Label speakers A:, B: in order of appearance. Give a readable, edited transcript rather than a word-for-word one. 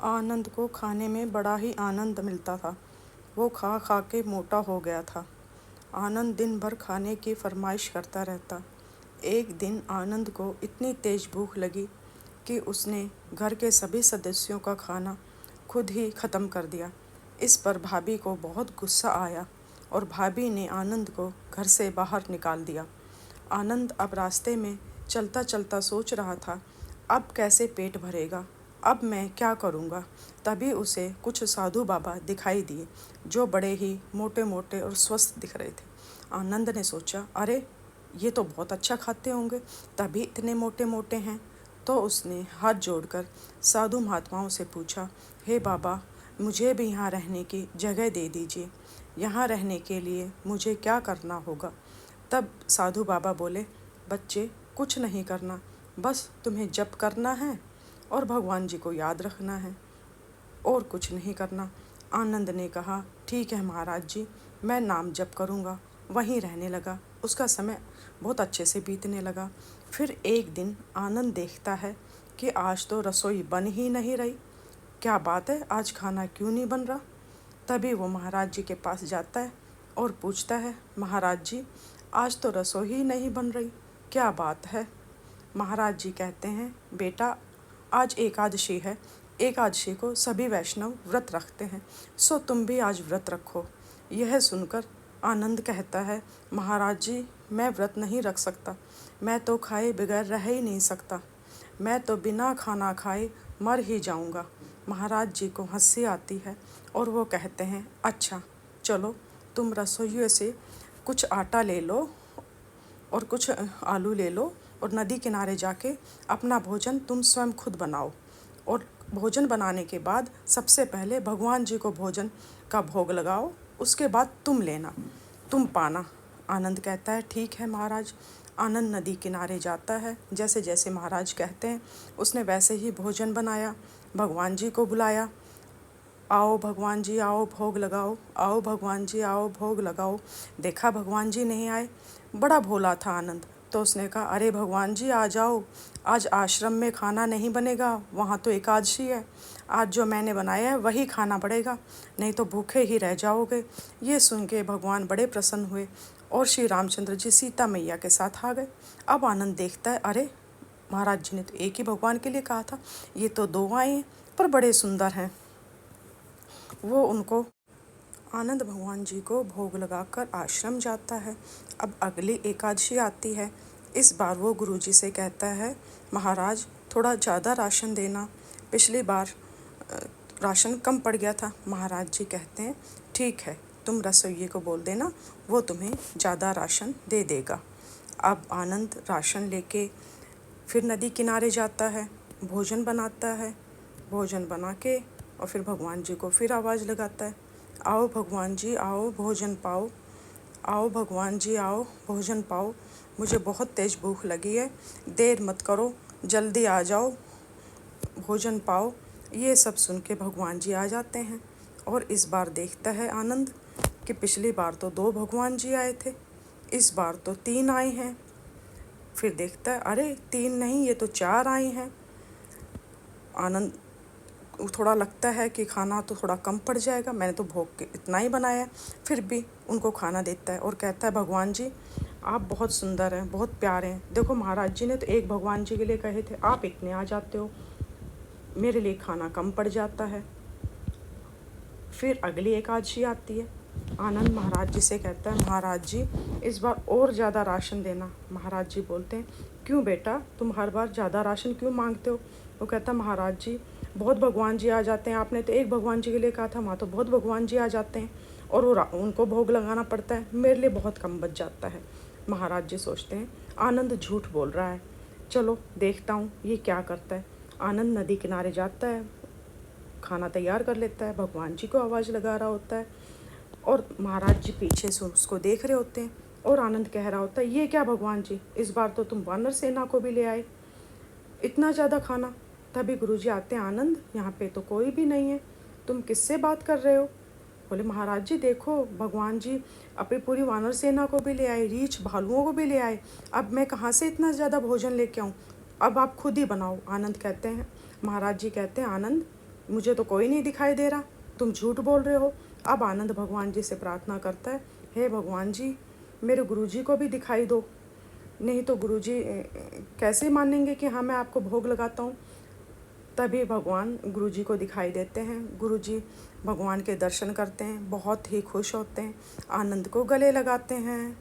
A: आनंद को खाने में बड़ा ही आनंद मिलता था। वो खा खा के मोटा हो गया था। आनंद दिन भर खाने की फरमाइश करता रहता। एक दिन आनंद को इतनी तेज भूख लगी कि उसने घर के सभी सदस्यों का खाना खुद ही ख़त्म कर दिया। इस पर भाभी को बहुत गुस्सा आया और भाभी ने आनंद को घर से बाहर निकाल दिया। आनंद अब रास्ते में चलता चलता सोच रहा था, अब कैसे पेट भरेगा, अब मैं क्या करूँगा। तभी उसे कुछ साधु बाबा दिखाई दिए जो बड़े ही मोटे मोटे और स्वस्थ दिख रहे थे। आनंद ने सोचा, अरे ये तो बहुत अच्छा खाते होंगे, तभी इतने मोटे मोटे हैं। तो उसने हाथ जोड़कर साधु महात्माओं से पूछा, हे बाबा, मुझे भी यहाँ रहने की जगह दे दीजिए। यहाँ रहने के लिए मुझे क्या करना होगा। तब साधु बाबा बोले, बच्चे कुछ नहीं करना, बस तुम्हें जप करना है और भगवान जी को याद रखना है, और कुछ नहीं करना। आनंद ने कहा, ठीक है महाराज जी, मैं नाम जप करूँगा। वहीं रहने लगा। उसका समय बहुत अच्छे से बीतने लगा। फिर एक दिन आनंद देखता है कि आज तो रसोई बन ही नहीं रही। क्या बात है, आज खाना क्यों नहीं बन रहा। तभी वो महाराज जी के पास जाता है और पूछता है, महाराज जी, आज तो रसोई ही नहीं बन रही, क्या बात है। महाराज जी कहते हैं, बेटा आज एकादशी है, एकादशी को सभी वैष्णव व्रत रखते हैं, सो तुम भी आज व्रत रखो। यह सुनकर आनंद कहता है, महाराज जी, मैं व्रत नहीं रख सकता, मैं तो खाए बगैर रह ही नहीं सकता, मैं तो बिना खाना खाए मर ही जाऊंगा। महाराज जी को हंसी आती है और वो कहते हैं, अच्छा चलो, तुम रसोइयों से कुछ आटा ले लो और कुछ आलू ले लो और नदी किनारे जाके अपना भोजन तुम स्वयं खुद बनाओ, और भोजन बनाने के बाद सबसे पहले भगवान जी को भोजन का भोग लगाओ, उसके बाद तुम लेना, तुम पाना। आनंद कहता है, ठीक है महाराज। आनंद नदी किनारे जाता है। जैसे जैसे महाराज कहते हैं उसने वैसे ही भोजन बनाया, भगवान जी को बुलाया, आओ भगवान जी आओ भोग लगाओ, आओ भगवान जी आओ भोग लगाओ। देखा भगवान जी नहीं आए। बड़ा भोला था आनंद। तो उसने कहा, अरे भगवान जी आ जाओ, आज आश्रम में खाना नहीं बनेगा, वहाँ तो एकादशी है, आज जो मैंने बनाया है वही खाना पड़ेगा, नहीं तो भूखे ही रह जाओगे। ये सुन के भगवान बड़े प्रसन्न हुए और श्री रामचंद्र जी सीता मैया के साथ आ गए। अब आनंद देखता है, अरे महाराज जी ने तो एक ही भगवान के लिए कहा था, ये तो दो आए हैं, पर बड़े सुंदर हैं। वो उनको आनंद भगवान जी को भोग लगाकर आश्रम जाता है। अब अगली एकादशी आती है। इस बार वो गुरुजी से कहता है, महाराज थोड़ा ज़्यादा राशन देना, पिछली बार राशन कम पड़ गया था। महाराज जी कहते हैं, ठीक है, तुम रसोइये को बोल देना, वो तुम्हें ज़्यादा राशन दे देगा। अब आनंद राशन लेके फिर नदी किनारे जाता है, भोजन बनाता है, भोजन बना के और फिर भगवान जी को फिर आवाज़ लगाता है, आओ भगवान जी आओ भोजन पाओ, आओ भगवान जी आओ भोजन पाओ, मुझे बहुत तेज़ भूख लगी है, देर मत करो, जल्दी आ जाओ, भोजन पाओ। ये सब सुन के भगवान जी आ जाते हैं। और इस बार देखता है आनंद कि पिछली बार तो दो भगवान जी आए थे, इस बार तो तीन आए हैं। फिर देखता है, अरे तीन नहीं, ये तो चार आए हैं। आनंद थोड़ा लगता है कि खाना तो थोड़ा कम पड़ जाएगा, मैंने तो भोग के इतना ही बनाया है। फिर भी उनको खाना देता है और कहता है, भगवान जी आप बहुत सुंदर हैं, बहुत प्यारे हैं, देखो महाराज जी ने तो एक भगवान जी के लिए कहे थे, आप इतने आ जाते हो, मेरे लिए खाना कम पड़ जाता है। फिर अगली एकादशी आती है। आनंद महाराज जी से कहता है, महाराज जी इस बार और ज़्यादा राशन देना। महाराज जी बोलते हैं, क्यों बेटा, तुम हर बार ज़्यादा राशन क्यों मांगते हो। वो कहता, महाराज जी बहुत भगवान जी आ जाते हैं, आपने तो एक भगवान जी के लिए कहा था, वहाँ तो बहुत भगवान जी आ जाते हैं और वो उनको भोग लगाना पड़ता है, मेरे लिए बहुत कम बच जाता है। महाराज जी सोचते हैं आनंद झूठ बोल रहा है, चलो देखता हूँ ये क्या करता है। आनंद नदी किनारे जाता है, खाना तैयार कर लेता है, भगवान जी को आवाज़ लगा रहा होता है और महाराज जी पीछे से उसको देख रहे होते हैं और आनंद कह रहा होता है, ये क्या भगवान जी, इस बार तो तुम वानर सेना को भी ले आए, इतना ज़्यादा खाना। तभी गुरुजी आते हैं, आनंद यहाँ पे तो कोई भी नहीं है, तुम किससे बात कर रहे हो। बोले, महाराज जी देखो, भगवान जी अपनी पूरी वानर सेना को भी ले आए, रीछ भालुओं को भी ले आए, अब मैं कहाँ से इतना ज़्यादा भोजन लेके आऊँ, अब आप खुद ही बनाओ। आनंद कहते हैं, महाराज जी कहते हैं, आनंद मुझे तो कोई नहीं दिखाई दे रहा, तुम झूठ बोल रहे हो। अब आनंद भगवान जी से प्रार्थना करता है, हे भगवान जी, मेरे गुरुजी को भी दिखाई दो, नहीं तो गुरुजी कैसे मानेंगे कि हाँ मैं आपको भोग लगाता हूँ। तभी भगवान गुरुजी को दिखाई देते हैं। गुरुजी भगवान के दर्शन करते हैं, बहुत ही खुश होते हैं, आनंद को गले लगाते हैं।